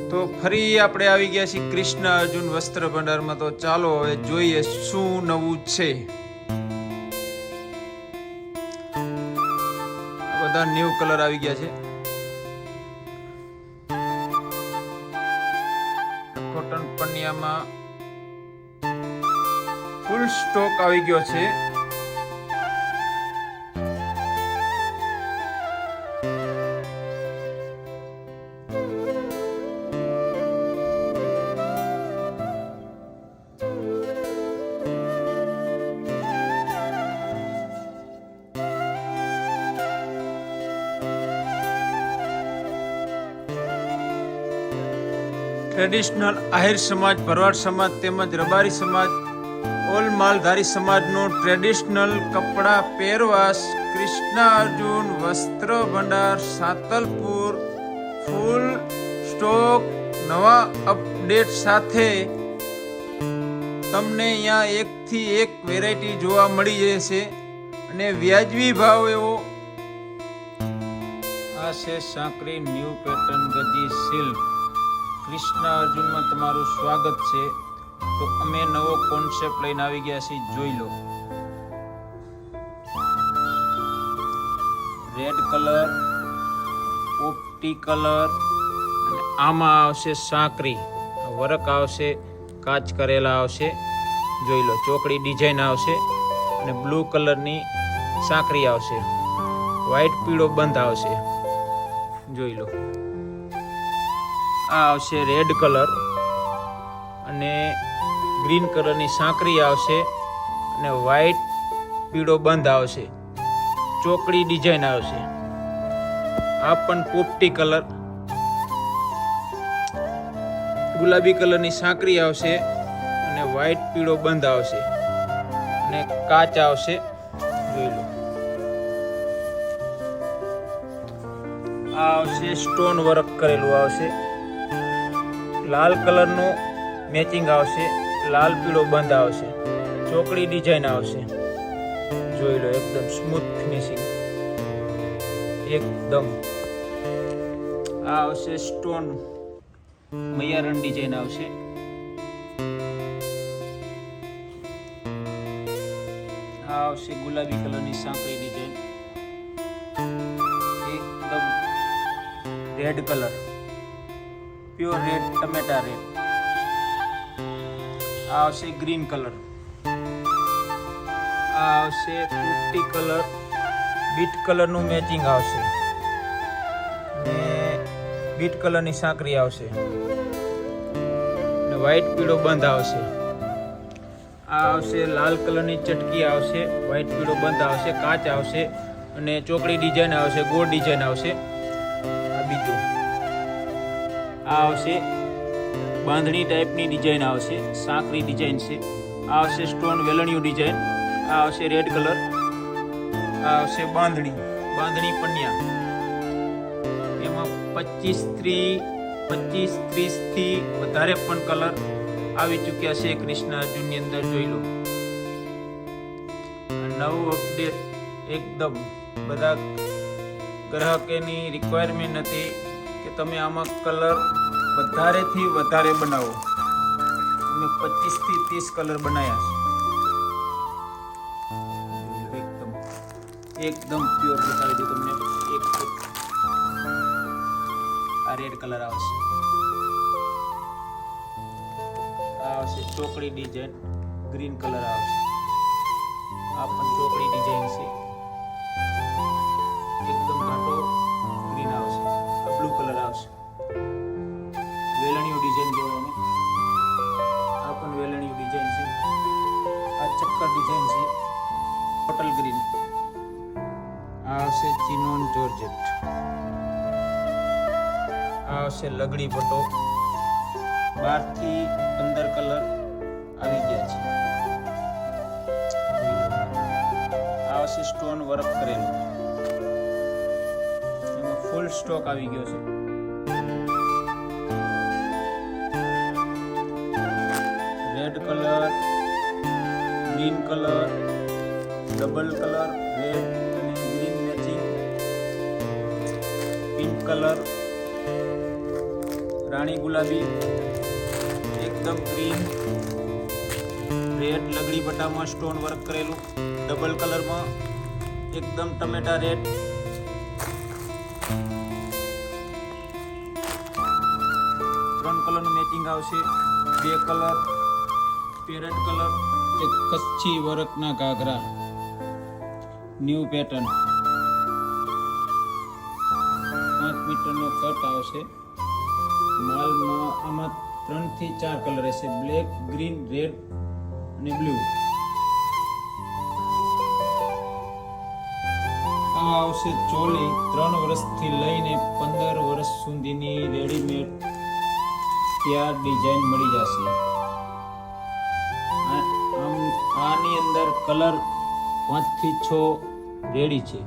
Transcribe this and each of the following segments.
તો ફરી આપણે આવી ગયા છીએ કૃષ્ણ અર્જુન વસ્ત્ર ભંડારમાં. તો ચાલો હવે જોઈએ શું નવું છે. આ બધા ન્યૂ કલર આવી ગયા છે. કોટન પન્યામાં ફૂલ સ્ટોક આવી ગયો છે. ટ્રેડિશનલ આહિર સમાજ, ભરવાડ સમાજ તેમજ રબારી સમાજ, ઓલ માલધારી સમાજનું ટ્રેડિશનલ કપડાં પહેરવાશ કૃષ્ણ અર્જુન વસ્ત્ર ભંડાર સાતલપુર ફૂલ સ્ટોક નવા અપડેટ સાથે તમને અહીંયા એકથી એક વેરાયટી જોવા મળી જશે અને વ્યાજબી ભાવ એવો. આ છે Sankari new pattern ગજી silk. Krishna અર્જુનમાં તમારું સ્વાગત છે. તો અમે નવો કોન્સેપ્ટ લઈને આવી ગયા છીએ, જોઈ લો. રેડ કલર, પોપટી કલર, અને આમાં આવશે સાંકરી વર્ક આવશે, કાચ કરેલા આવશે, જોઈ લો. ચોકડી ડિઝાઇન આવશે અને બ્લુ કલરની સાંકરી આવશે, વ્હાઈટ પીળો બંધ આવશે, જોઈ લો. આ આવશે રેડ કલર અને ગ્રીન કલરની સાંકરી આવશે અને વ્હાઈટ પીળો બંધ આવશે, ચોકડી ડિઝાઇન આવશે. આ પણ પોપટી કલર, ગુલાબી કલરની સાંકરી આવશે અને વ્હાઈટ પીળો બંધ આવશે અને કાચ આવશે, જોઈ લો. આ આવશે સ્ટોન વર્ક કરેલું આવશે, લાલ કલરનું મેચિંગ આવશે, લાલ પીળો બંધ આવશે, ચોકડી ડિઝાઇન આવશે, જોઈ લો. એકદમ સ્મૂથ ફિનિશિંગ એકદમ. આ આવશે સ્ટોન મૈયારણ ડિઝાઇન આવશે. આ આવશે ગુલાબી કલરની સાંકળી ડિઝાઇન, એકદમ રેડ કલર, પ્યોર રેડ, ટમેટા રેડ. આ આવશે ગ્રીન કલર. આ આવશે પોપટી કલર, બીટ કલરનું મેચિંગ આવશે ને બીટ કલરની સાંકરી આવશે ને વ્હાઈટ પીળો બંધ આવશે. આ આવશે લાલ કલરની ચટકી આવશે, વ્હાઈટ પીળો બંધ આવશે, કાચ આવશે અને ચોકડી ડિઝાઇન આવશે, ગોળ ડિઝાઇન આવશે. આ બીજું. આ આવશે બાંધણી ટાઈપની ડિઝાઇન આવશે, સાંકરી ડિઝાઇન છે. આ આવશે સ્ટોન વેલણિયું ડિઝાઇન. આ આવશે રેડ કલર. આ આવશે બાંધણી પન્યા. એમાં 25-30 થી વધારે પણ કલર આવી ચૂક્યા છે કૃષ્ણ અર્જુનની અંદર, જોઈ લો. નવું અપડેટ એકદમ. બધા ગ્રાહકોની રિક્વાયરમેન્ટ હતી કે તમે આમાં કલર વધારેથી વધારે બનાવો. અમે 25 થી 30 કલર બનાવ્યા છે. એકદમ પ્યોર બતાવી દઉં તમને. આ રેડ કલર આવશે. આ આવશે ચોકડી ડિઝાઇન, ગ્રીન કલર આવશે. આ પણ ચોકડી ડિઝાઇન છે, એકદમ ઘાટો ગ્રીન આવશે. આ બ્લુ કલર આવશે, વેલણીયું ડિઝાઇન જોવાનું. આ પણ વેલણીયું ડિઝાઇન છે. આ ચક્કર ડિઝાઇન છે, બોટલ ગ્રીન. આ આવશે ચિનોન જોર્જેટ. આ આવશે લગડી પટ્ટો. 12 થી 15 કલર આવી ગયા છે. આ આવશે સ્ટોન વર્ક કરેલું, એમાં ફૂલ સ્ટોક આવી ગયો છે. Red colour, green colour, double colour, red અને ગ્રીન મેચિંગ, પિંક કલર, રાણી ગુલાબી, એકદમ ગ્રીન, રેડ લગડી પટ્ટામાં સ્ટોન વર્ક કરેલું, ડબલ કલરમાં, એકદમ ટમેટા રેડ, ત્રણ કલરનું મેચિંગ આવશે, બે કલર, પેરેટ કલર, એક કચ્છી વર્કના ઘાઘરા, ન્યૂ પેટર્ન, 5 મીટરનો કટ આવશે. માલમાં આમાં 3 થી 4 કલર રહેશે, બ્લેક, ગ્રીન, રેડ અને બ્લુ. આ આવશે ચોલી, 3 વર્ષથી લઈને 15 વર્ષ સુધીની રેડીમેડ તૈયાર ડિઝાઇન મળી જશે. આની અંદર કલર 5 થી 6 રેડી છે.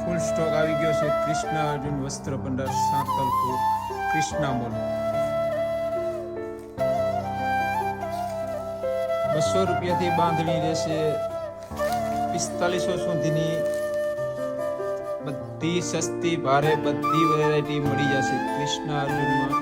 ફૂલ સ્ટોક આવી ગયો છે. કૃષ્ણા અર્જુન વસ્ત્ર ભંડાર, સાંતલપુર, કૃષ્ણા મોલ. 200 રૂપિયાથી બાંધણી રહેશે. 4500 સુધીની બધી સસ્તી ભારે બધી વેરાયટી મળી જશે કૃષ્ણા અર્જુનમાં.